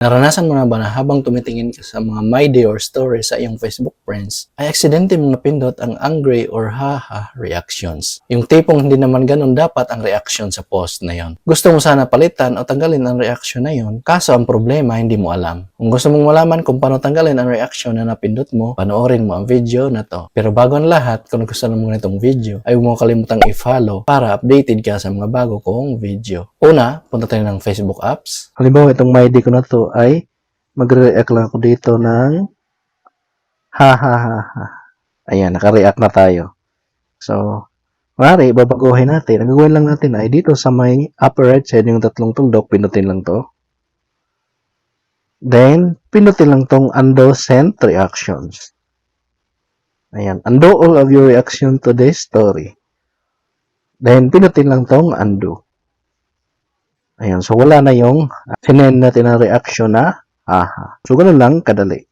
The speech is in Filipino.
Naranasan mo na ba na habang tumitingin ka sa mga my day or story sa iyong Facebook friends, ay aksidente mong napindot ang angry or haha reactions? Yung tipong hindi naman ganun dapat ang reaction sa post na yon. Gusto mo sana palitan o tanggalin ang reaction na yon, kaso ang problema hindi mo alam. Kung gusto mong malaman kung paano tanggalin ang reaction na napindot mo, panoorin mo ang video na to. Pero bago ang lahat, kung gusto mo nitong video, ay huwag mo kalimutang i-follow para updated ka sa mga bago kong video. Una, punta tayo ng Facebook apps. Halimbawa, itong my day ko na to ay magre-react lang ako dito ng ha ha ha ha. Ayan, naka-react na tayo. So, mari, babaguhin natin. Ang gagawin lang natin ay dito sa may upper right side, yung tatlong tuldok, pinutin lang to. Then, pinutin lang tong undo send reactions. Ayan, undo all of your reaction to this story. Then, pinutin lang tong undo. Ayan, so wala na yung sinend natin ang reaction na aha. So, ganun lang kadali.